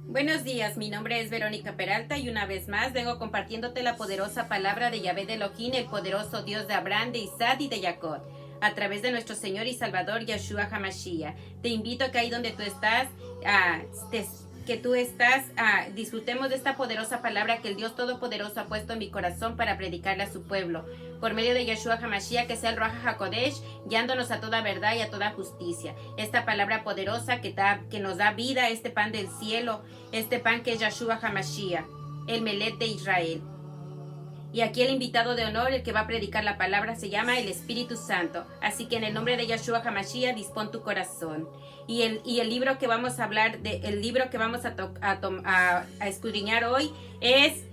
Buenos días, mi nombre es Verónica Peralta y una vez más vengo compartiéndote la poderosa palabra de Yahvé de Elohim, el poderoso Dios de Abraham, de Isaac y de Jacob, a través de nuestro Señor y Salvador Yeshua HaMashiach. Te invito a que ahí donde tú estás, disfrutemos de esta poderosa palabra que el Dios Todopoderoso ha puesto en mi corazón para predicarle a su pueblo, por medio de Yeshua HaMashiach, que sea el Ruach HaKodesh, guiándonos a toda verdad y a toda justicia. Esta palabra poderosa que nos da vida, este pan del cielo, este pan que es Yeshua HaMashiach, el Melet de Israel. Y aquí el invitado de honor, el que va a predicar la palabra, se llama el Espíritu Santo. Así que en el nombre de Yeshua HaMashiach, dispón tu corazón. Y el libro que vamos a hablar, el libro que vamos a escudriñar hoy es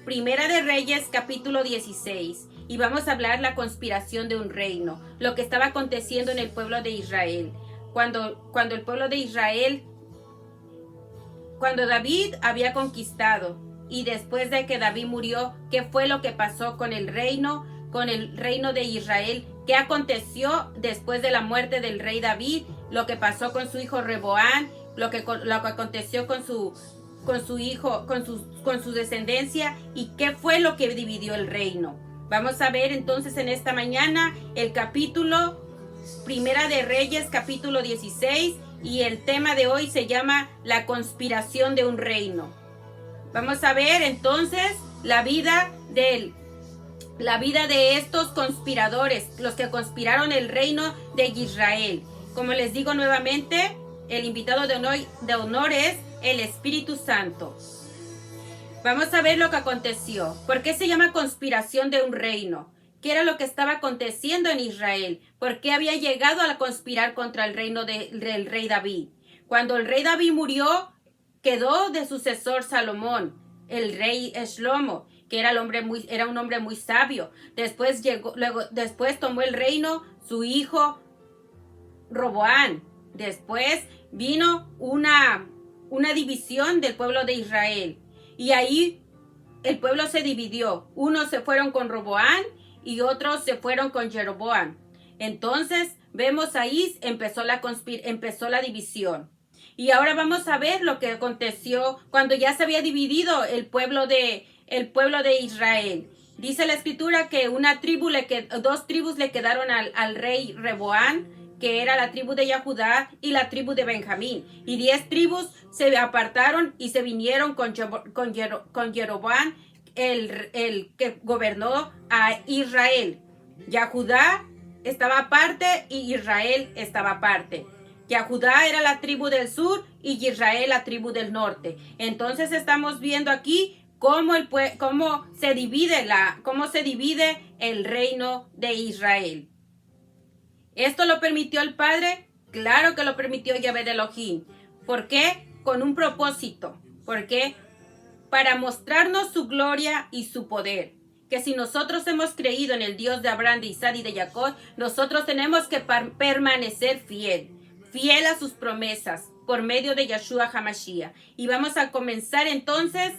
Primera de Reyes, capítulo 16. Y vamos a hablar la conspiración de un reino, lo que estaba aconteciendo en el pueblo de Israel. Cuando el pueblo de Israel, cuando David había conquistado, y después de que David murió, ¿qué fue lo que pasó con el reino de Israel? ¿Qué aconteció después de la muerte del rey David? Lo que pasó con su hijo Reboán, lo que aconteció con su hijo, con su descendencia, y qué fue lo que dividió el reino. Vamos a ver entonces en esta mañana el capítulo Primera de Reyes, capítulo 16, y el tema de hoy se llama la conspiración de un reino. Vamos a ver entonces la vida de estos conspiradores, los que conspiraron el reino de Israel. Como les digo nuevamente, el invitado de honor es el Espíritu Santo. Vamos a ver lo que aconteció. ¿Por qué se llama conspiración de un reino? ¿Qué era lo que estaba aconteciendo en Israel? ¿Por qué había llegado a conspirar contra el reino del rey David? Cuando el rey David murió, quedó de sucesor Salomón, el rey Shlomo, que era un hombre muy sabio. Después tomó el reino su hijo Roboán. Después vino una división del pueblo de Israel. Y ahí el pueblo se dividió. Unos se fueron con Roboán y otros se fueron con Jeroboam. Entonces vemos ahí empezó la división. Y ahora vamos a ver lo que aconteció cuando ya se había dividido el pueblo de Israel. Dice la escritura que dos tribus le quedaron al rey Reboán, que era la tribu de Judá y la tribu de Benjamín. Y 10 tribus se apartaron y se vinieron con Jeroboam, el que gobernó a Israel. Judá estaba aparte y Israel estaba aparte. Judá era la tribu del sur y Israel la tribu del norte. Entonces estamos viendo aquí cómo se divide el reino de Israel. ¿Esto lo permitió el Padre? Claro que lo permitió Yahvé de Elohim. ¿Por qué? Con un propósito. ¿Por qué? Para mostrarnos su gloria y su poder. Que si nosotros hemos creído en el Dios de Abraham, de Isaac y de Jacob, nosotros tenemos que permanecer fiel a sus promesas por medio de Yeshua HaMashiach. Y vamos a comenzar entonces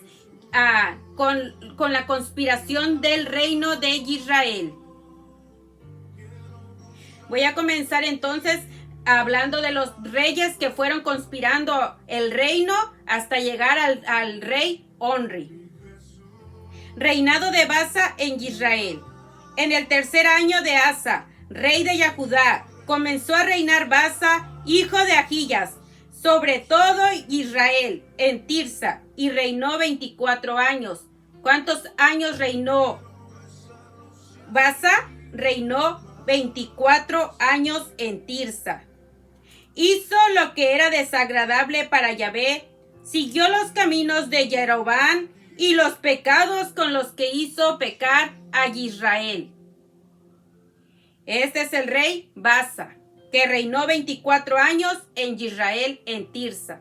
con la conspiración del reino de Israel. Voy a comenzar entonces hablando de los reyes que fueron conspirando el reino hasta llegar al rey Onri. Reinado de Basa en Israel. En el tercer año de Asa, rey de Judá, comenzó a reinar Basa, hijo de Ahías, sobre todo Israel, en Tirsa, y reinó 24 años. ¿Cuántos años reinó Basa? Reinó 24 años en Tirsa. Hizo lo que era desagradable para Yahvé, siguió los caminos de Jeroboam y los pecados con los que hizo pecar a Israel. Este es el rey Basa, que reinó 24 años en Israel, en Tirsa.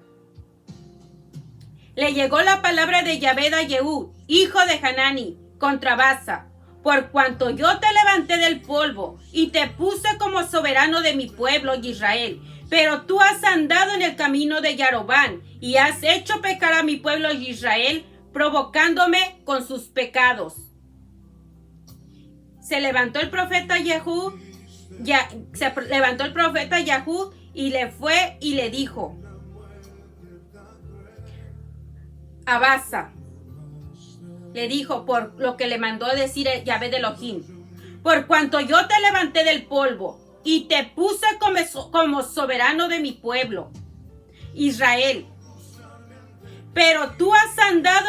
Le llegó la palabra de Yahvé a Jehú, hijo de Hanani, contra Basa. Por cuanto yo te levanté del polvo y te puse como soberano de mi pueblo Israel, pero tú has andado en el camino de Jeroboam y has hecho pecar a mi pueblo Israel, provocándome con sus pecados. Se levantó el profeta Jehú y le fue y le dijo: a Baasa. Le dijo por lo que le mandó a decir Yahvé de Elohim: por cuanto yo te levanté del polvo y te puse como soberano de mi pueblo, Israel. Pero tú has andado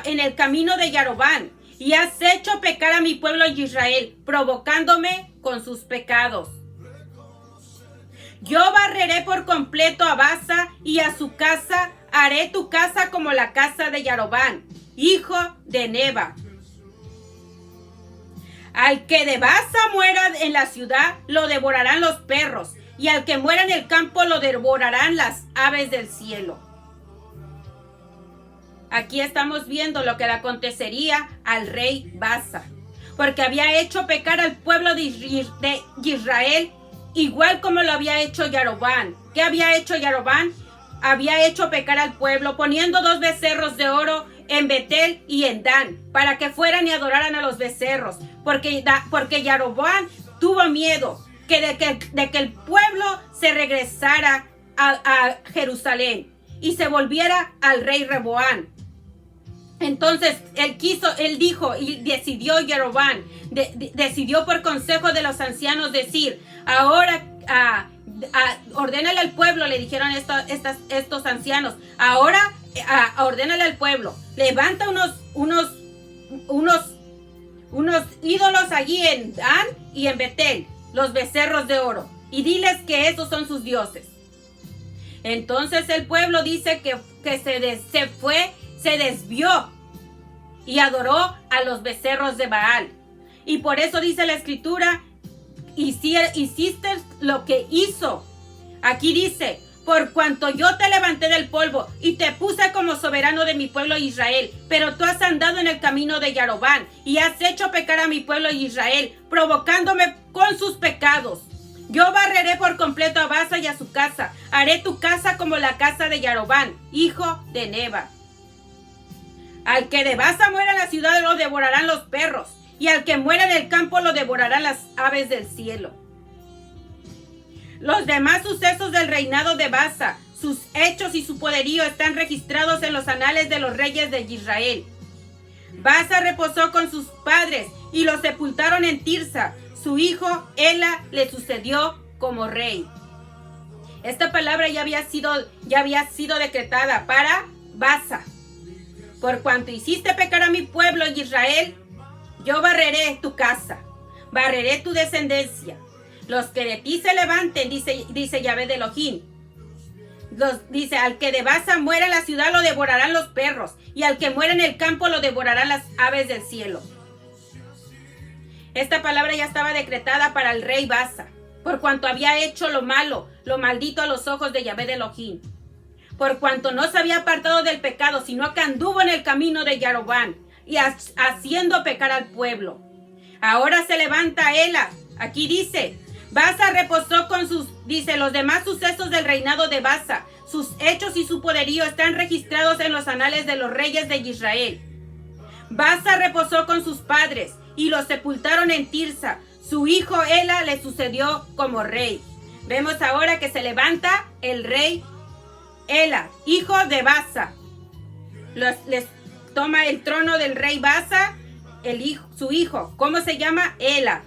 en el camino de Jeroboam y has hecho pecar a mi pueblo Israel, provocándome con sus pecados. Yo barreré por completo a Baasa y a su casa, haré tu casa como la casa de Jeroboam, hijo de Nebat. Al que de Baasa muera en la ciudad, lo devorarán los perros, y al que muera en el campo, lo devorarán las aves del cielo. Aquí estamos viendo lo que le acontecería al rey Baasa, porque había hecho pecar al pueblo de Israel, igual como lo había hecho Jeroboam. ¿Qué había hecho Jeroboam? Había hecho pecar al pueblo, poniendo 2 becerros de oro en Betel y en Dan, para que fueran y adoraran a los becerros, porque Jeroboam tuvo miedo de que el pueblo se regresara a Jerusalén y se volviera al rey Rehoboam. Entonces él dijo y decidió Jeroboam, decidió por consejo de los ancianos decir: ahora ordénale al pueblo, le dijeron estos ancianos, ahora ordénale al pueblo, levanta unos ídolos allí en Dan y en Betel, los becerros de oro, y diles que esos son sus dioses. Entonces el pueblo dice que se desvió y adoró a los becerros de Baal. Y por eso dice la escritura: hiciste lo que hizo. Aquí dice: por cuanto yo te levanté del polvo y te puse como soberano de mi pueblo Israel, pero tú has andado en el camino de Jeroboam y has hecho pecar a mi pueblo Israel, provocándome con sus pecados. Yo barreré por completo a Baasa y a su casa. Haré tu casa como la casa de Jeroboam, hijo de Nebat. Al que de Baasa muera en la ciudad, lo devorarán los perros, y al que muera en el campo, lo devorarán las aves del cielo. Los demás sucesos del reinado de Baasa, sus hechos y su poderío están registrados en los anales de los reyes de Israel. Baasa reposó con sus padres y lo sepultaron en Tirsa. Su hijo Ela le sucedió como rey. Esta palabra ya había sido decretada para Baasa. Por cuanto hiciste pecar a mi pueblo Israel, yo barreré tu casa, barreré tu descendencia. Los que de ti se levanten, dice Yahvé de Elohim. Dice: al que de Baasa muera en la ciudad, lo devorarán los perros, y al que muera en el campo, lo devorarán las aves del cielo. Esta palabra ya estaba decretada para el rey Baasa, por cuanto había hecho lo malo, lo maldito a los ojos de Yahvé de Elohim. Por cuanto no se había apartado del pecado, sino que anduvo en el camino de Jeroboam, y haciendo pecar al pueblo. Ahora se levanta Ela. Aquí dice: Baasa reposó los demás sucesos del reinado de Baasa, sus hechos y su poderío están registrados en los anales de los reyes de Israel. Baasa reposó con sus padres y los sepultaron en Tirsa. Su hijo Ela le sucedió como rey. Vemos ahora que se levanta el rey Ela, hijo de Baasa. Les toma el trono del rey Baasa, su hijo. ¿Cómo se llama? Ela.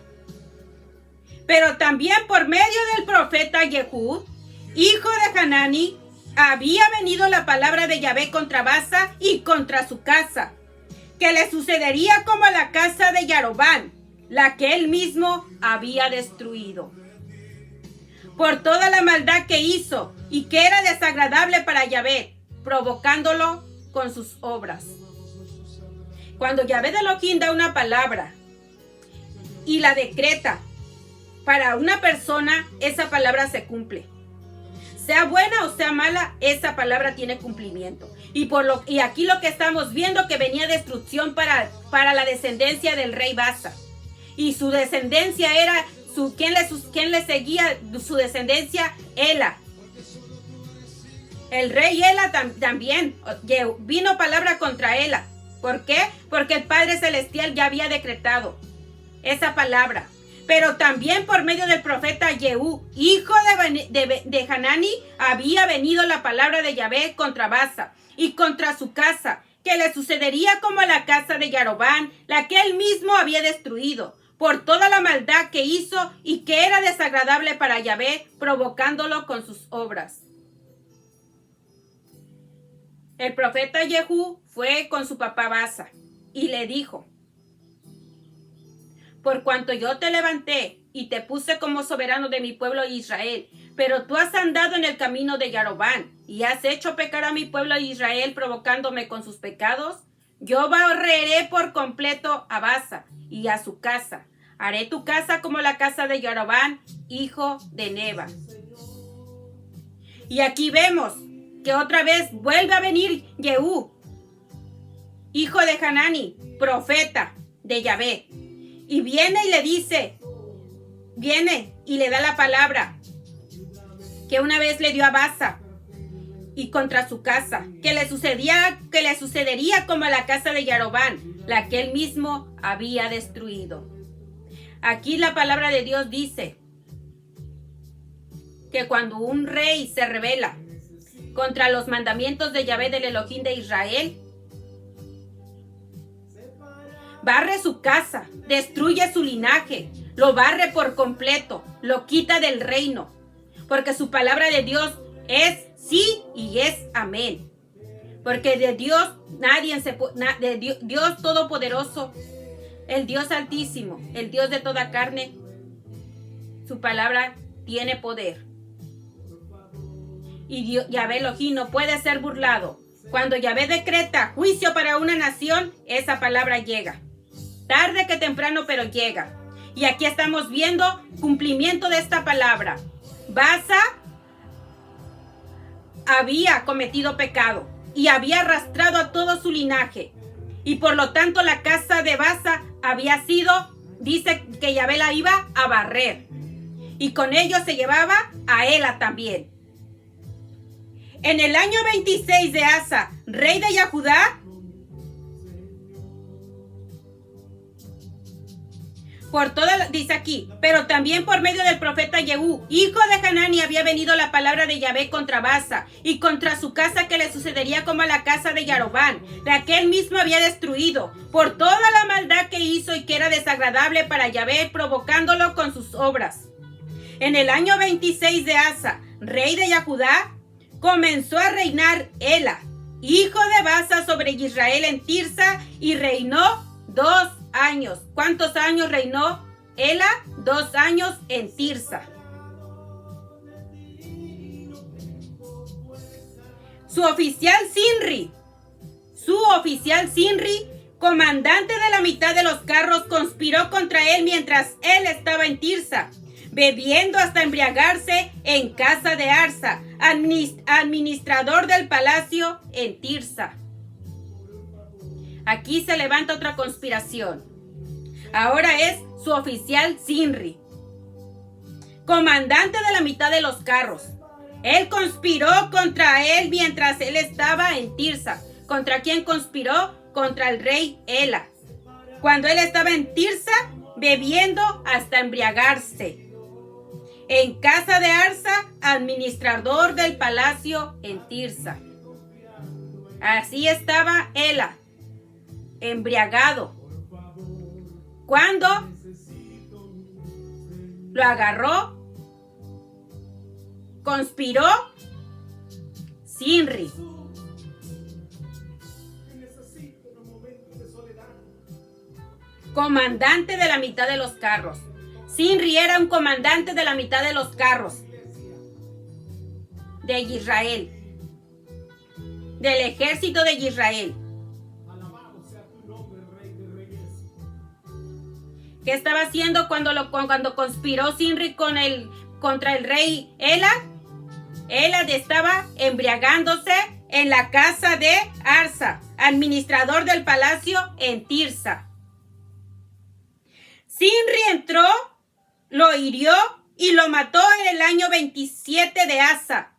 Pero también por medio del profeta Jehú, hijo de Hanani, había venido la palabra de Yahvé contra Baasa y contra su casa, que le sucedería como a la casa de Jeroboam, la que él mismo había destruido. Por toda la maldad que hizo y que era desagradable para Yahvé, provocándolo con sus obras. Cuando Yahvé de Elohim da una palabra y la decreta para una persona, esa palabra se cumple. Sea buena o sea mala, esa palabra tiene cumplimiento. Y aquí lo que estamos viendo, que venía destrucción para la descendencia del rey Baasa. Y su descendencia era, ¿quién le seguía? Su descendencia, Ela. El rey Ela también, vino palabra contra Ela. ¿Por qué? Porque el Padre Celestial ya había decretado esa palabra. Pero también por medio del profeta Jehú, hijo de Hanani, había venido la palabra de Yahvé contra Baasa y contra su casa, que le sucedería como a la casa de Yarobán, la que él mismo había destruido, por toda la maldad que hizo y que era desagradable para Yahvé, provocándolo con sus obras. El profeta Jehú fue con su papá Basa y le dijo: por cuanto yo te levanté y te puse como soberano de mi pueblo Israel, pero tú has andado en el camino de Yarobán y has hecho pecar a mi pueblo Israel provocándome con sus pecados, yo barreré por completo a Basa y a su casa. Haré tu casa como la casa de Yarobán, hijo de Nebat. Y aquí vemos que otra vez vuelve a venir Jehú, hijo de Hanani, profeta de Yahvé. Y viene y le dice, viene y le da la palabra que una vez le dio a Basa y contra su casa, que le sucedería como a la casa de Yarobán, la que él mismo había destruido. Aquí la palabra de Dios dice que cuando un rey se rebela contra los mandamientos de Yahvé, del Elohim de Israel, barre su casa, destruye su linaje, lo barre por completo, lo quita del reino, porque su palabra de Dios es sí y es amén. Porque de Dios Dios Todopoderoso, el Dios Altísimo, el Dios de toda carne, su palabra tiene poder. Y Yahvé Elohim no puede ser burlado. Cuando Yahvé decreta juicio para una nación, esa palabra llega. Tarde que temprano, pero llega. Y aquí estamos viendo cumplimiento de esta palabra. Basa había cometido pecado y había arrastrado a todo su linaje. Y por lo tanto la casa de Basa había sido, dice que Yahvé la iba a barrer. Y con ello se llevaba a Ela también. En el año 26 de Asa, rey de Judá, dice aquí, pero también por medio del profeta Jehú, hijo de Hanani, había venido la palabra de Yahvé contra Basa y contra su casa, que le sucedería como a la casa de Yarobán, la que él mismo había destruido, por toda la maldad que hizo y que era desagradable para Yahvé, provocándolo con sus obras. En el año 26 de Asa, rey de Judá, comenzó a reinar Ela, hijo de Basa, sobre Israel en Tirsa, y reinó 2 años. ¿Cuántos años reinó Ela? 2 años en Tirsa. Su oficial Sinri, comandante de la mitad de los carros, conspiró contra él mientras él estaba en Tirsa, bebiendo hasta embriagarse en casa de Arsa, administrador del palacio en Tirsa. Aquí se levanta otra conspiración. Ahora es su oficial Sinri, comandante de la mitad de los carros. Él conspiró contra él mientras él estaba en Tirsa. ¿Contra quién conspiró? Contra el rey Ela, cuando él estaba en Tirsa bebiendo hasta embriagarse en casa de Arsa, administrador del palacio en Tirsa. Así estaba Ela, embriagado, cuando lo agarró, conspiró Sinri. Comandante de la mitad de los carros. Sinri era un comandante de la mitad de los carros de Israel, del ejército de Israel. ¿Qué estaba haciendo cuando conspiró Sinri contra el rey Ela? Ela estaba embriagándose en la casa de Arsa, administrador del palacio en Tirsa. Sinri entró, lo hirió y lo mató en el año 27 de Asa,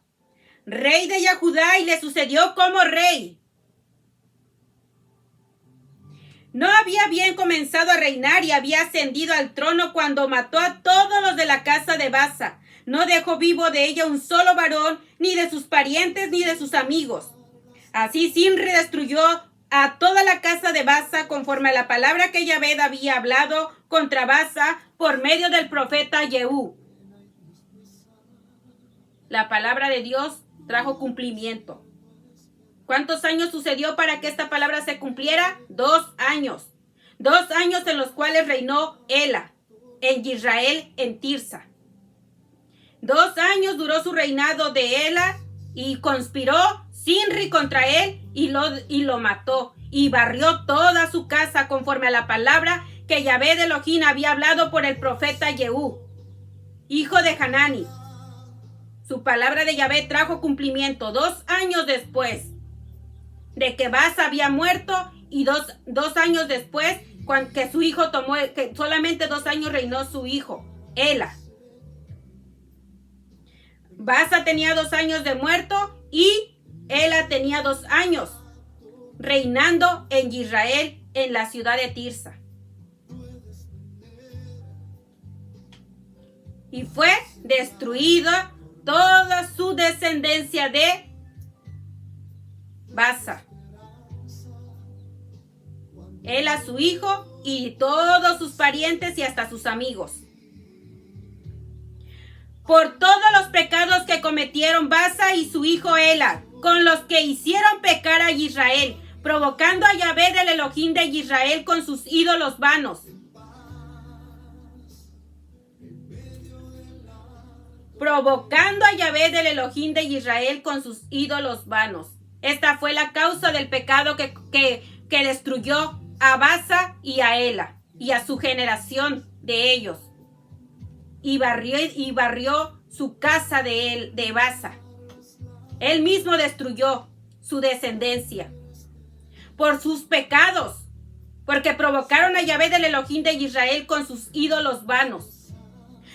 rey de Judá, y le sucedió como rey. No había bien comenzado a reinar y había ascendido al trono cuando mató a todos los de la casa de Basa. No dejó vivo de ella un solo varón, ni de sus parientes ni de sus amigos. Así Sinri destruyó a toda la casa de Baasa conforme a la palabra que Yahvé había hablado contra Baasa por medio del profeta Jehú. La palabra de Dios trajo cumplimiento. ¿Cuántos años sucedió para que esta palabra se cumpliera? 2 años. 2 años en los cuales reinó Ela en Israel, en Tirsa. 2 años duró su reinado de Ela y conspiró Sinri contra él y lo mató y barrió toda su casa conforme a la palabra que Yahvé de Elohim había hablado por el profeta Jehú, hijo de Hanani. Su palabra de Yahvé trajo cumplimiento 2 años después de que Baasa había muerto y dos años después que su hijo que solamente 2 años reinó su hijo, Ela. Baasa tenía 2 años de muerto y Ela tenía 2 años reinando en Israel, en la ciudad de Tirsa. Y fue destruida toda su descendencia de Baasa. Ela, su hijo, y todos sus parientes y hasta sus amigos. Por todos los pecados que cometieron Baasa y su hijo Ela, con los que hicieron pecar a Israel, provocando a Yahvé del Elohim de Israel con sus ídolos vanos. Provocando a Yahvé del Elohim de Israel con sus ídolos vanos. Esta fue la causa del pecado que destruyó a Baasa y a Ela y a su generación de ellos. Y barrió su casa de Baasa. Él mismo destruyó su descendencia por sus pecados, porque provocaron a Yahvé del Elohim de Israel con sus ídolos vanos.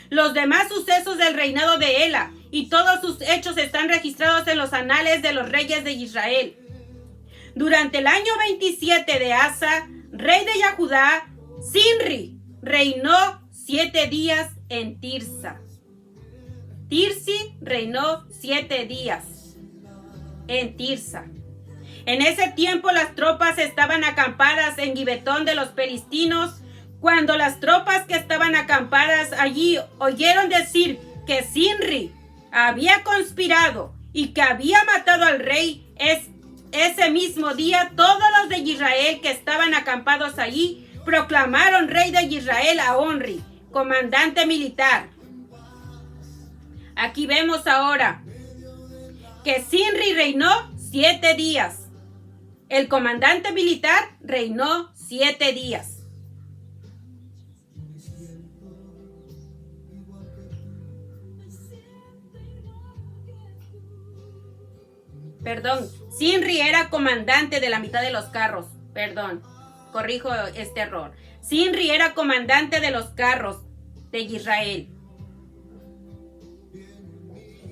Los demás sucesos del reinado de Ela y todos sus hechos están registrados en los anales de los reyes de Israel. Durante el año 27 de Asa, rey de Yahudá, Sinri reinó 7 días en Tirsa. Tirsi reinó 7 días en Tirsa. En ese tiempo las tropas estaban acampadas en Gibetón de los Filistinos. Cuando las tropas que estaban acampadas allí oyeron decir que Sinri había conspirado y que había matado al rey, ese mismo día todos los de Israel que estaban acampados allí proclamaron rey de Israel a Onri, comandante militar. Aquí vemos ahora que Sinri reinó 7 días. El comandante militar reinó 7 días. Perdón, Sinri era comandante de la mitad de los carros. Perdón, corrijo este error. Sinri era comandante de los carros de Israel.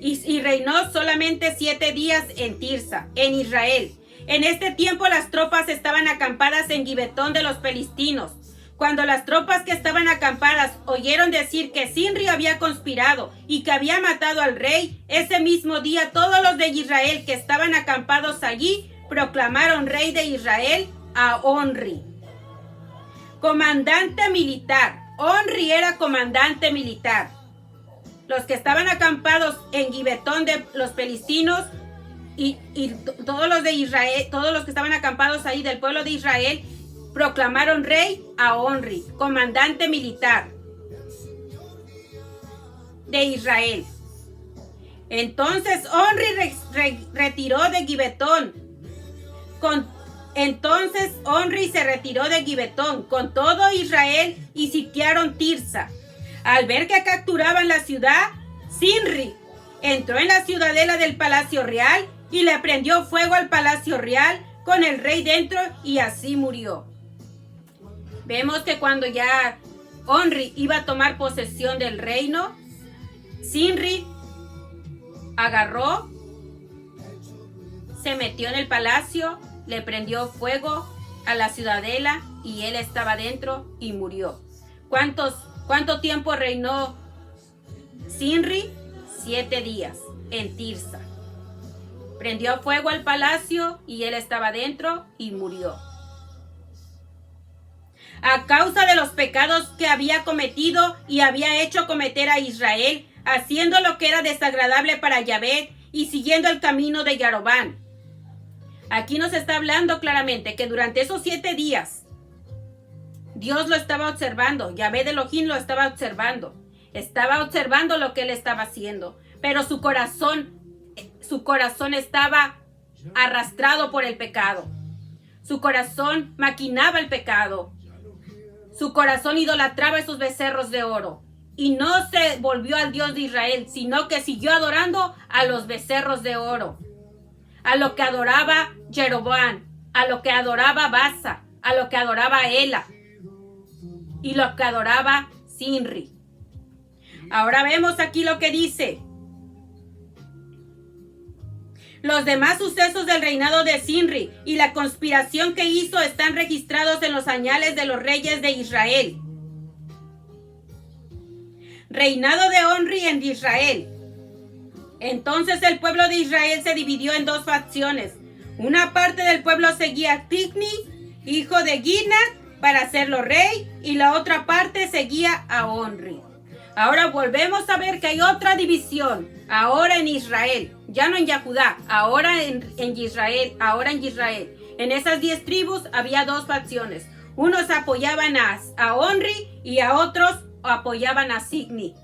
Y reinó solamente 7 días en Tirsa, en Israel. En este tiempo las tropas estaban acampadas en Gibetón de los Filistinos. Cuando las tropas que estaban acampadas oyeron decir que Sinri había conspirado y que había matado al rey, ese mismo día todos los de Israel que estaban acampados allí proclamaron rey de Israel a Onri, comandante militar. Onri era comandante militar. Los que estaban acampados en Gibetón de los Filistinos y todos los de Israel, todos los que estaban acampados ahí del pueblo de Israel, proclamaron rey a Onri, comandante militar de Israel. Entonces Onri retiró de Gibetón. Entonces Onri se retiró de Gibetón con todo Israel y sitiaron Tirsa. Al ver que capturaban la ciudad, Sinri entró en la ciudadela del palacio real y le prendió fuego al palacio real con el rey dentro y así murió. Vemos que cuando ya Onri iba a tomar posesión del reino, Sinri agarró, se metió en el palacio, le prendió fuego a la ciudadela y él estaba dentro y murió. ¿Cuánto tiempo reinó Sinri? 7 días en Tirsa. Prendió fuego al palacio y él estaba dentro y murió. A causa de los pecados que había cometido y había hecho cometer a Israel, haciendo lo que era desagradable para Yahvé y siguiendo el camino de Jeroboam. Aquí nos está hablando claramente que durante esos 7 días Dios lo estaba observando, Yahvé de Elohim lo estaba observando lo que él estaba haciendo, pero su corazón estaba arrastrado por el pecado. Su corazón maquinaba el pecado. Su corazón idolatraba esos becerros de oro. Y no se volvió al Dios de Israel, sino que siguió adorando a los becerros de oro. A lo que adoraba Jeroboam, a lo que adoraba Basa, a lo que adoraba Ela y lo que adoraba Sinri. Ahora vemos aquí lo que dice. Los demás sucesos del reinado de Sinri y la conspiración que hizo están registrados en los anales de los reyes de Israel. Reinado de Onri en Israel. Entonces el pueblo de Israel se dividió en 2 facciones. Una parte del pueblo seguía a Tigni, hijo de Ginat, para hacerlo rey, y la otra parte seguía a Onri. Ahora volvemos a ver que hay otra división, ahora en Israel, ya no en Yahudá, ahora en Israel, En esas 10 tribus había 2 facciones. Unos apoyaban a Onri y a otros apoyaban a Tigni.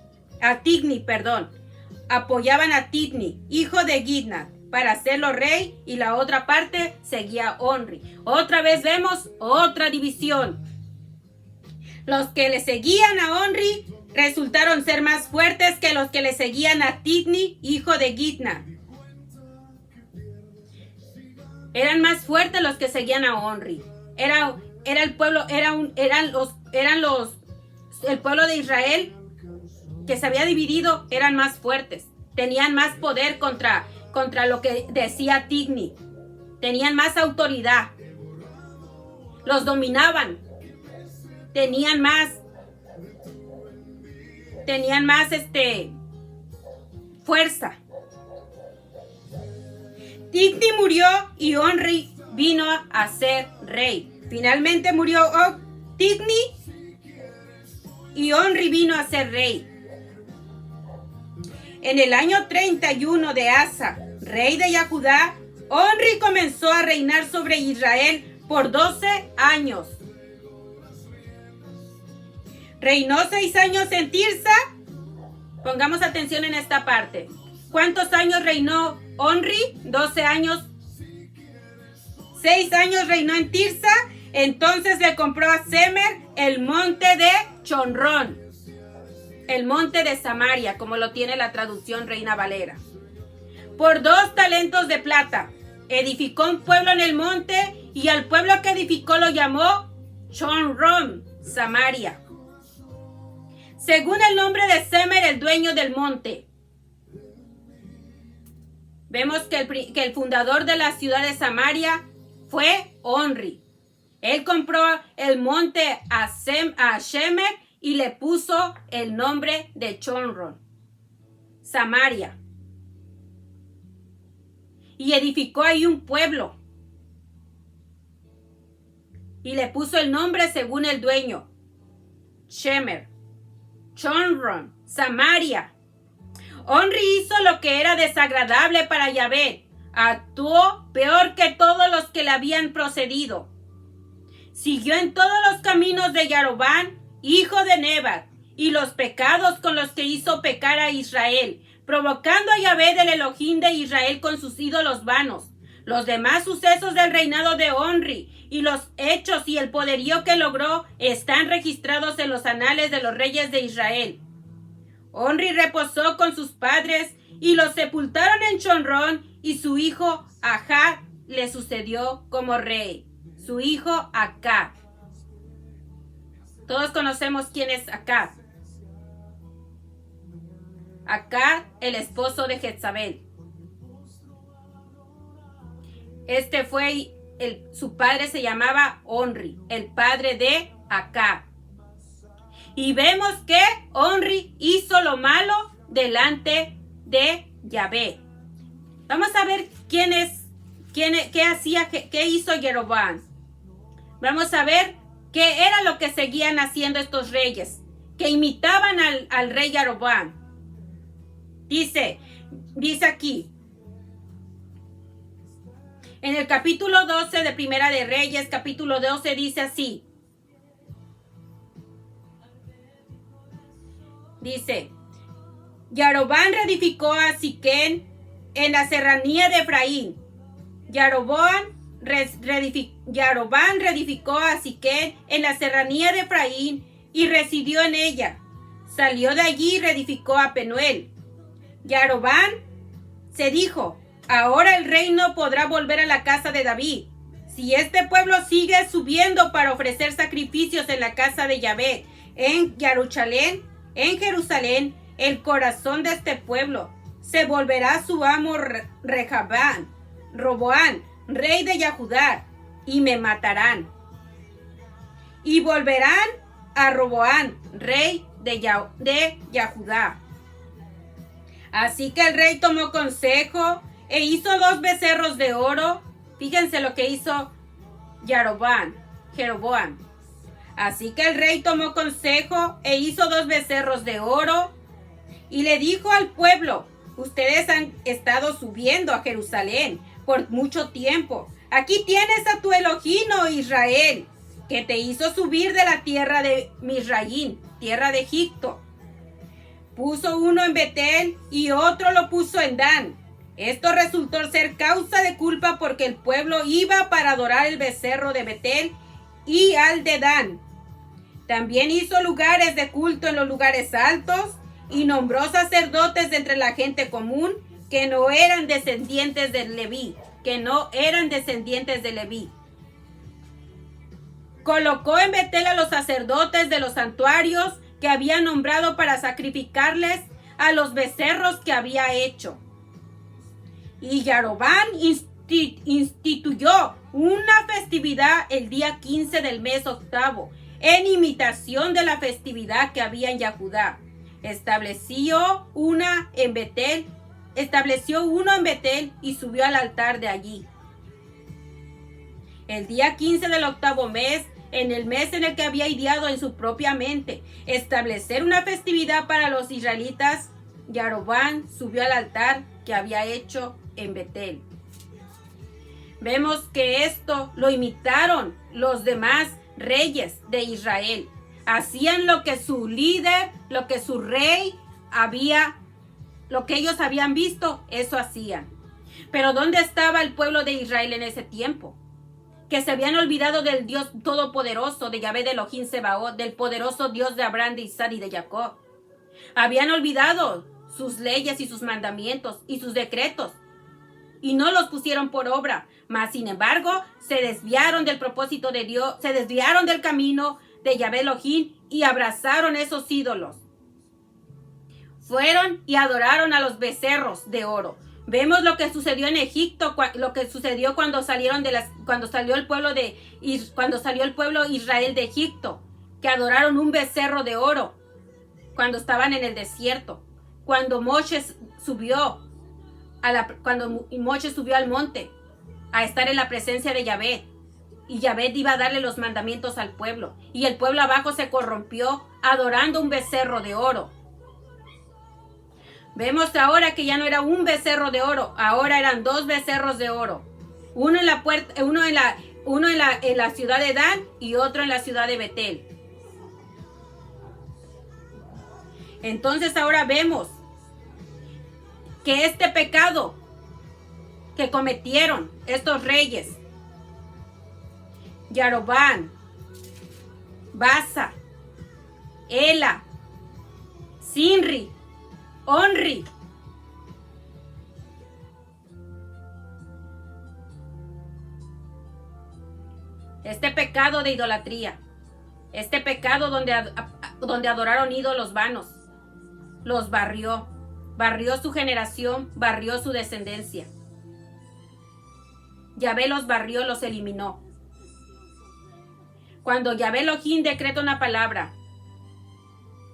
Apoyaban a Tigni, hijo de Ginat, para hacerlo rey, y la otra parte seguía a Onri. Otra vez vemos otra división. Los que le seguían a Onri resultaron ser más fuertes que los que le seguían a Tigni, hijo de Ginat. Eran más fuertes los que seguían a Onri. El pueblo de Israel que se había dividido eran más fuertes. Tenían más poder contra lo que decía Tigni. Tenían más autoridad. Los dominaban. Tenían más fuerza. Tigni murió y Onri vino a ser rey. Finalmente murió Tigni y Onri vino a ser rey. En el año 31 de Asa, rey de Yahudá, Onri comenzó a reinar sobre Israel por 12 años. Reinó 6 años en Tirsa. Pongamos atención en esta parte. ¿Cuántos años reinó Onri? 12 años. 6 años reinó en Tirsa. Entonces le compró a Semer el monte de Chonrón, el monte de Samaria, como lo tiene la traducción Reina Valera. Por 2 talentos de plata. Edificó un pueblo en el monte, y al pueblo que edificó lo llamó Chonrón, Samaria, según el nombre de Semer, el dueño del monte. Vemos que el fundador de la ciudad de Samaria fue Onri. Él compró el monte a Shemer y le puso el nombre de Chonrón, Samaria. Y edificó ahí un pueblo. Y le puso el nombre según el dueño. Shemer, Chonrón, Samaria. Onri hizo lo que era desagradable para Yahvé. Actuó peor que todos los que le habían procedido. Siguió en todos los caminos de Jeroboam, hijo de Nebat, y los pecados con los que hizo pecar a Israel, provocando a Yahvé del Elohim de Israel con sus ídolos vanos. Los demás sucesos del reinado de Onri y los hechos y el poderío que logró están registrados en los anales de los reyes de Israel. Onri reposó con sus padres y los sepultaron en Chonrón, y su hijo Acab le sucedió como rey. Su hijo Acab. Todos conocemos quién es Acab. Acab, el esposo de Jezabel. Su padre se llamaba Onri, el padre de Acab. Y vemos que Onri hizo lo malo delante de Yahvé. Vamos a ver qué hizo Jeroboam. Vamos a ver qué era lo que seguían haciendo estos reyes, que imitaban al rey Jeroboam. Dice aquí, en el capítulo 12 de Primera de Reyes, capítulo 12, dice así. Dice, Jeroboam reedificó a Siquén en la serranía de Efraín. Jeroboam reedificó a Siquén en la serranía de Efraín y residió en ella. Salió de allí y reedificó a Penuel. Jeroboam se dijo, ahora el reino podrá volver a la casa de David. Si este pueblo sigue subiendo para ofrecer sacrificios en la casa de Yahvé, en Jerusalén, el corazón de este pueblo se volverá a su amo Roboam, rey de Yahudá, y me matarán. Y volverán a Roboam, rey de Yahudá. Así que el rey tomó consejo e hizo 2 becerros de oro. Fíjense lo que hizo Jeroboam. Así que el rey tomó consejo e hizo 2 becerros de oro y le dijo al pueblo, ustedes han estado subiendo a Jerusalén por mucho tiempo. Aquí tienes a tu Elohim, oh Israel, que te hizo subir de la tierra de Misraín, tierra de Egipto. Puso uno en Betel y otro lo puso en Dan. Esto resultó ser causa de culpa porque el pueblo iba para adorar el becerro de Betel y al de Dan. También hizo lugares de culto en los lugares altos y nombró sacerdotes de entre la gente común que no eran descendientes de Leví. Colocó en Betel a los sacerdotes de los santuarios que había nombrado para sacrificarles a los becerros que había hecho. Y Jeroboam instituyó una festividad el día 15 del mes octavo, en imitación de la festividad que había en Yahudá. Estableció uno en Betel y subió al altar de allí. El día 15 del octavo mes, en el mes en el que había ideado en su propia mente establecer una festividad para los israelitas, Jeroboam subió al altar que había hecho en Betel. Vemos que esto lo imitaron los demás reyes de Israel. Hacían lo que su líder, lo que su rey lo que ellos habían visto, eso hacían. Pero ¿dónde estaba el pueblo de Israel en ese tiempo? Que se habían olvidado del Dios todopoderoso, de Yahvé de Elohim Sebaot, del poderoso Dios de Abraham, de Isaac y de Jacob. Habían olvidado sus leyes y sus mandamientos y sus decretos y no los pusieron por obra. Mas, sin embargo, se desviaron del propósito de Dios, se desviaron del camino de Yahvé Elohim y abrazaron esos ídolos. Fueron y adoraron a los becerros de oro. Vemos lo que sucedió en Egipto, lo que sucedió cuando salió el pueblo Israel de Egipto, que adoraron un becerro de oro cuando estaban en el desierto. Cuando Moshe subió al monte a estar en la presencia de Yahvé, y Yahvé iba a darle los mandamientos al pueblo, y el pueblo abajo se corrompió adorando un becerro de oro. Vemos ahora que ya no era un becerro de oro, ahora eran 2 becerros de oro. Uno en la ciudad de Dan y otro en la ciudad de Betel. Entonces ahora vemos que este pecado que cometieron estos reyes, Jeroboam, Basa, Ela, Sinri, Onri, este pecado de idolatría, este pecado donde adoraron ídolos vanos, los barrió su generación, barrió su descendencia. Yahvé los barrió, los eliminó. Cuando Yahvé Elohim decreta una palabra,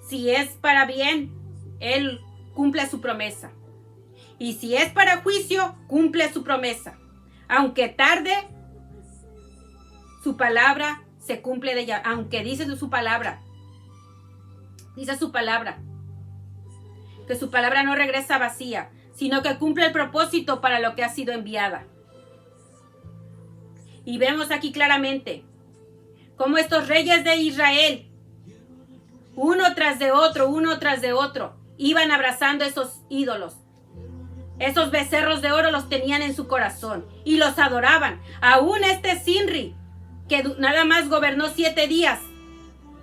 si es para bien, Él cumple su promesa. Y si es para juicio, cumple su promesa. Aunque tarde, su palabra se cumple de ella. Aunque dice su palabra, que su palabra no regresa vacía, sino que cumple el propósito para lo que ha sido enviada. Y vemos aquí claramente cómo estos reyes de Israel, uno tras de otro, iban abrazando esos ídolos. Esos becerros de oro los tenían en su corazón y los adoraban. Aún este Sinri, que nada más gobernó 7 días,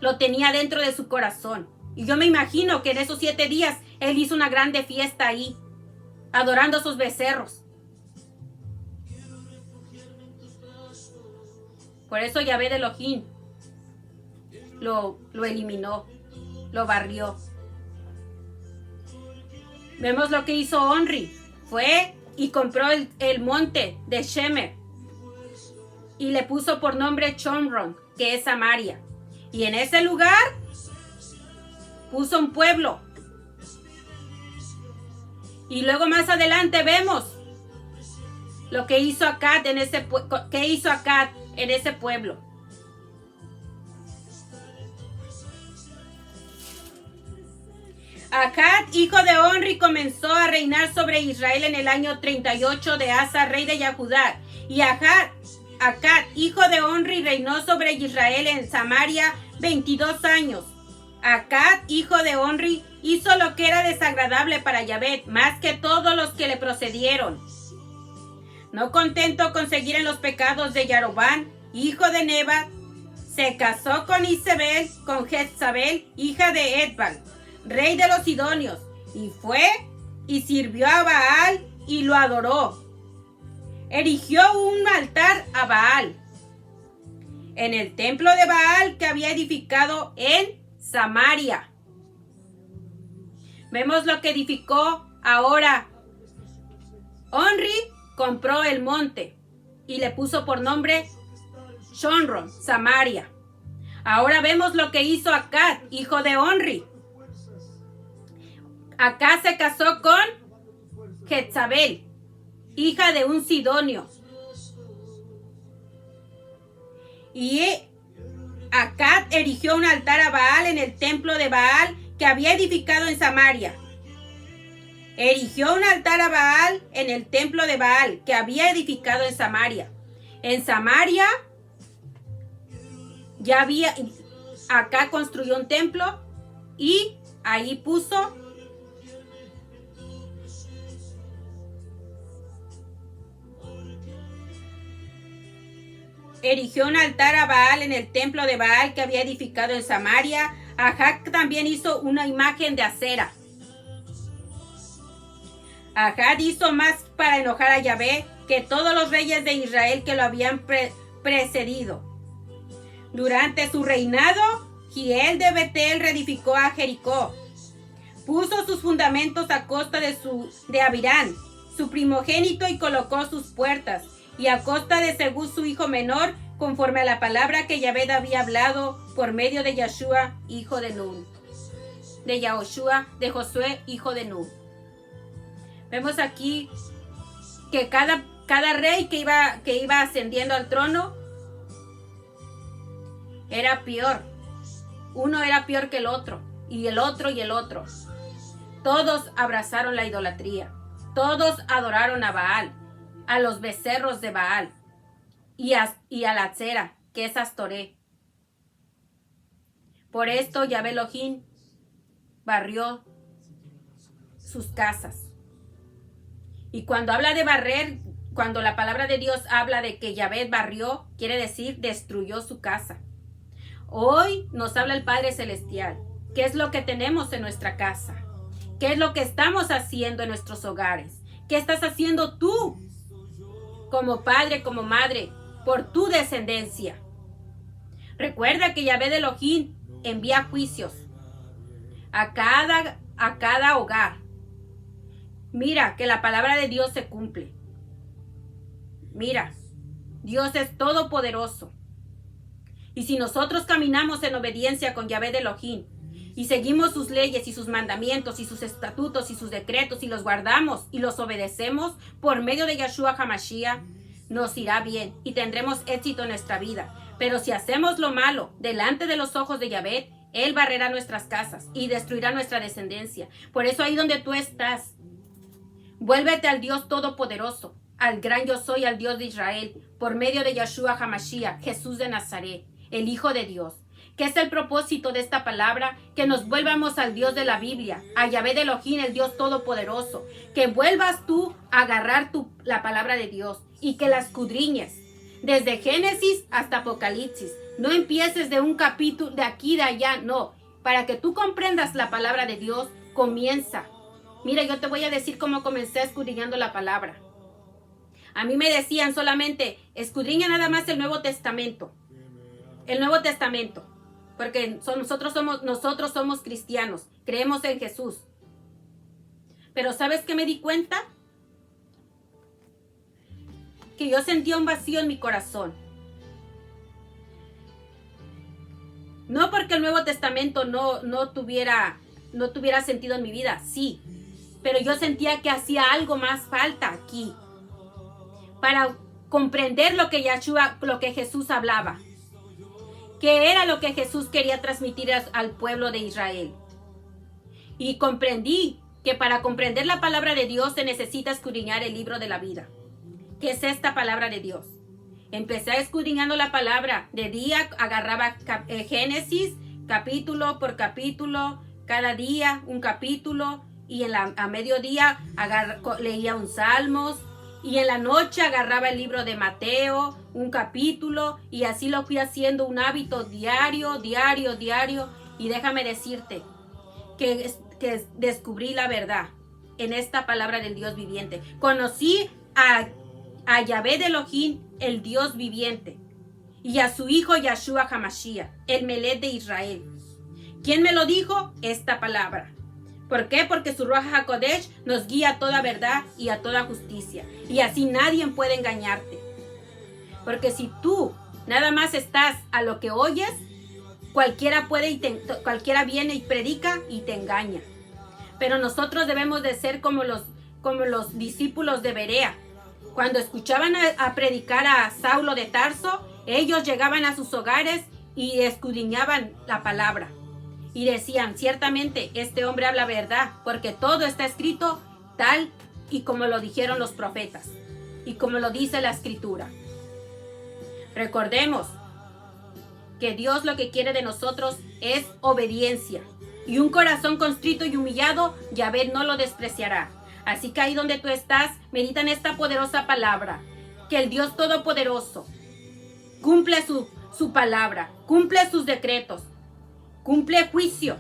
lo tenía dentro de su corazón. Y yo me imagino que en esos 7 días él hizo una grande fiesta ahí, adorando a esos becerros. Por eso Yahvé de Elohim lo eliminó, lo barrió. Vemos lo que hizo Onri. Fue y compró el monte de Shemer y le puso por nombre Shomron, que es Samaria. Y en ese lugar puso un pueblo. Y luego más adelante vemos lo que hizo Acad en ese pueblo. Acad, hijo de Onri, comenzó a reinar sobre Israel en el año 38 de Asa, rey de Yahudá. Y Acad, hijo de Onri, reinó sobre Israel en Samaria 22 años. Acad, hijo de Onri, hizo lo que era desagradable para Yahvé, más que todos los que le procedieron. No contento con seguir en los pecados de Yarobán, hijo de Nebat, se casó con Isabel, con Jezabel, hija de Edbal, rey de los Sidonios, y fue y sirvió a Baal y lo adoró. Erigió un altar a Baal en el templo de Baal que había edificado en Samaria. Vemos lo que edificó ahora. Onri compró el monte y le puso por nombre Shomron, Samaria. Ahora vemos lo que hizo Acad, hijo de Onri. Acá se casó con Jezabel, hija de un sidonio. Y Acad erigió un altar a Baal en el templo de Baal que había edificado en Samaria. Erigió un altar a Baal en el templo de Baal que había edificado en Samaria. En Samaria acá construyó un templo y ahí puso erigió un altar a Baal en el templo de Baal que había edificado en Samaria. Acad también hizo una imagen de acera. Acad hizo más para enojar a Yahvé que todos los reyes de Israel que lo habían precedido. Durante su reinado, Hiel de Betel reedificó a Jericó. Puso sus fundamentos a costa de Abirán, su primogénito, y colocó sus puertas. Y a costa de Segú, su hijo menor, conforme a la palabra que Yahvé había hablado por medio de Yahshua, hijo de Nun. De Josué, hijo de Nun. Vemos aquí que cada rey que iba ascendiendo al trono era peor. Uno era peor que el otro, y el otro y el otro. Todos abrazaron la idolatría. Todos adoraron a Baal, a los becerros de Baal y a la acera, que es Astoré. Por esto Yahvé Elohim barrió sus casas. Y cuando habla de barrer, cuando la palabra de Dios habla de que Yahvé barrió, quiere decir destruyó su casa. Hoy nos habla el Padre Celestial. ¿Qué es lo que tenemos en nuestra casa? ¿Qué es lo que estamos haciendo en nuestros hogares? ¿Qué estás haciendo tú como padre, como madre, por tu descendencia? Recuerda que Yahvé de Elohim envía juicios a cada hogar. Mira que la palabra de Dios se cumple. Mira, Dios es todopoderoso. Y si nosotros caminamos en obediencia con Yahvé de Elohim, y seguimos sus leyes y sus mandamientos y sus estatutos y sus decretos y los guardamos y los obedecemos por medio de Yeshua HaMashiach, nos irá bien y tendremos éxito en nuestra vida. Pero si hacemos lo malo delante de los ojos de Yahvé, Él barrerá nuestras casas y destruirá nuestra descendencia. Por eso ahí donde tú estás, vuélvete al Dios Todopoderoso, al gran yo soy, al Dios de Israel, por medio de Yeshua HaMashiach, Jesús de Nazaret, el Hijo de Dios. ¿Qué es el propósito de esta palabra? Que nos vuelvamos al Dios de la Biblia, a Yahvé de Elohim, el Dios Todopoderoso. Que vuelvas tú a agarrar la palabra de Dios y que la escudriñes desde Génesis hasta Apocalipsis. No empieces de un capítulo de aquí, de allá, no. Para que tú comprendas la palabra de Dios, comienza. Mira, yo te voy a decir cómo comencé escudriñando la palabra. A mí me decían solamente, escudriña nada más el Nuevo Testamento. El Nuevo Testamento. Porque nosotros somos cristianos. Creemos en Jesús. Pero ¿sabes qué me di cuenta? Que yo sentía un vacío en mi corazón. No porque el Nuevo Testamento no tuviera sentido en mi vida, sí. Pero yo sentía que hacía algo más falta aquí. Para comprender lo que Jesús hablaba. Que era lo que Jesús quería transmitir al pueblo de Israel. Y comprendí que para comprender la palabra de Dios se necesita escudriñar el libro de la vida. ¿Qué es esta palabra de Dios? Empecé escudriñando la palabra. De día agarraba Génesis, capítulo por capítulo, cada día un capítulo. Y a mediodía leía un Salmos. Y en la noche agarraba el libro de Mateo, un capítulo. Y así lo fui haciendo un hábito diario. Y déjame decirte que descubrí la verdad en esta palabra del Dios viviente. Conocí a Yahvé de Elohim, el Dios viviente, y a su hijo Yeshua HaMashiach, el Melech de Israel. ¿Quién me lo dijo? Esta palabra. ¿Por qué? Porque su Ruach HaKodesh nos guía a toda verdad y a toda justicia. Y así nadie puede engañarte. Porque si tú nada más estás a lo que oyes, cualquiera viene y predica y te engaña. Pero nosotros debemos de ser como los discípulos de Berea. Cuando escuchaban a predicar a Saulo de Tarso, ellos llegaban a sus hogares y escudriñaban la palabra. Y decían, ciertamente este hombre habla verdad, porque todo está escrito tal y como lo dijeron los profetas, y como lo dice la Escritura. Recordemos que Dios lo que quiere de nosotros es obediencia. Y un corazón contrito y humillado, Yahvé no lo despreciará. Así que ahí donde tú estás, medita en esta poderosa palabra. Que el Dios Todopoderoso cumple su palabra, cumple sus decretos, cumple juicios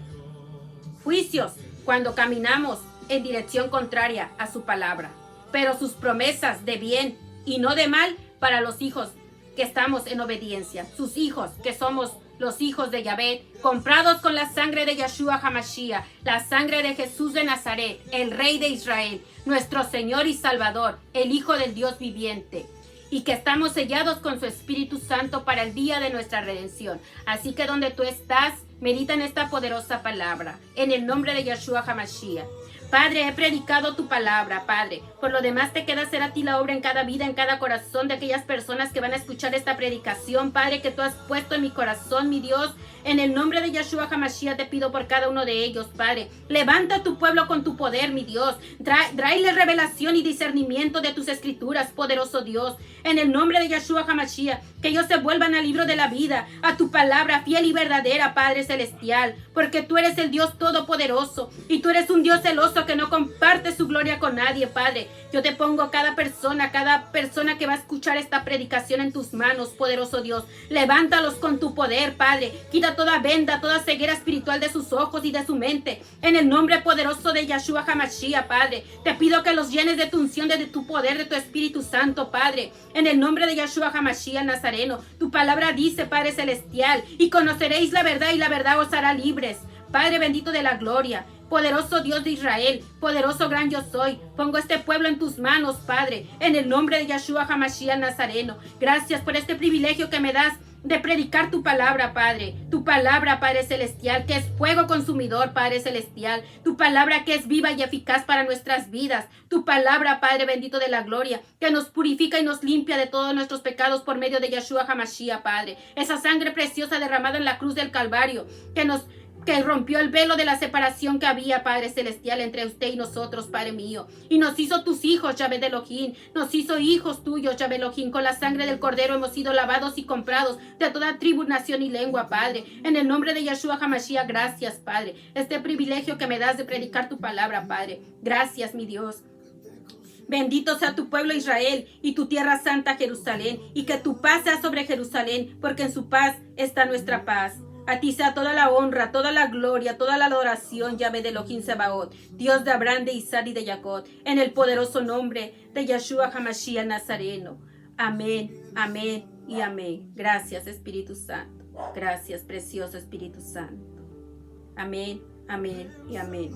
cuando caminamos en dirección contraria a su palabra. Pero sus promesas de bien y no de mal para los hijos que estamos en obediencia. Sus hijos que somos los hijos de Yahvé, comprados con la sangre de Yeshua HaMashiach, la sangre de Jesús de Nazaret, el Rey de Israel, nuestro Señor y Salvador, el Hijo del Dios viviente, y que estamos sellados con su Espíritu Santo para el día de nuestra redención. Así que donde tú estás, medita en esta poderosa palabra, en el nombre de Yeshua HaMashiach. Padre, he predicado tu palabra, Padre. Por lo demás te queda hacer a ti la obra en cada vida, en cada corazón de aquellas personas que van a escuchar esta predicación, Padre, que tú has puesto en mi corazón, mi Dios. En el nombre de Yeshua HaMashiach te pido por cada uno de ellos, Padre. Levanta a tu pueblo con tu poder, mi Dios. Tráele revelación y discernimiento de tus escrituras, poderoso Dios. En el nombre de Yeshua HaMashiach, que ellos se vuelvan al libro de la vida, a tu palabra fiel y verdadera, Padre celestial. Porque tú eres el Dios todopoderoso y tú eres un Dios celoso que no comparte su gloria con nadie, Padre. Yo te pongo cada persona que va a escuchar esta predicación en tus manos, poderoso Dios. Levántalos con tu poder, Padre. Quita toda venda, toda ceguera espiritual de sus ojos y de su mente. En el nombre poderoso de Yeshua HaMashiach, Padre. Te pido que los llenes de tu unción, de tu poder, de tu Espíritu Santo, Padre. En el nombre de Yeshua HaMashiach Nazareno. Tu palabra dice, Padre celestial, y conoceréis la verdad y la verdad os hará libres. Padre bendito de la gloria, poderoso Dios de Israel, poderoso gran yo soy, pongo este pueblo en tus manos, Padre, en el nombre de Yeshua HaMashiach Nazareno. Gracias por este privilegio que me das de predicar tu palabra, Padre. Tu palabra, Padre Celestial, que es fuego consumidor, Padre Celestial. Tu palabra que es viva y eficaz para nuestras vidas. Tu palabra, Padre bendito de la gloria, que nos purifica y nos limpia de todos nuestros pecados por medio de Yeshua HaMashiach, Padre. Esa sangre preciosa derramada en la cruz del Calvario, que rompió el velo de la separación que había, Padre Celestial, entre usted y nosotros, Padre mío. Y nos hizo tus hijos, Yahvé de Elohim. Nos hizo hijos tuyos, Yahvé Elohim. Con la sangre del Cordero hemos sido lavados y comprados de toda tribu, nación y lengua, Padre. En el nombre de Yeshua HaMashiach, gracias, Padre. Este privilegio que me das de predicar tu palabra, Padre. Gracias, mi Dios. Bendito sea tu pueblo Israel y tu tierra santa Jerusalén, y que tu paz sea sobre Jerusalén, porque en su paz está nuestra paz. A ti sea toda la honra, toda la gloria, toda la adoración, Yahvé de Elohim Sebaot, Dios de Abraham, de Isaac y de Jacob, en el poderoso nombre de Yeshua HaMashiach Nazareno. Amén, amén y amén. Gracias, Espíritu Santo. Gracias, precioso Espíritu Santo. Amén, amén y amén.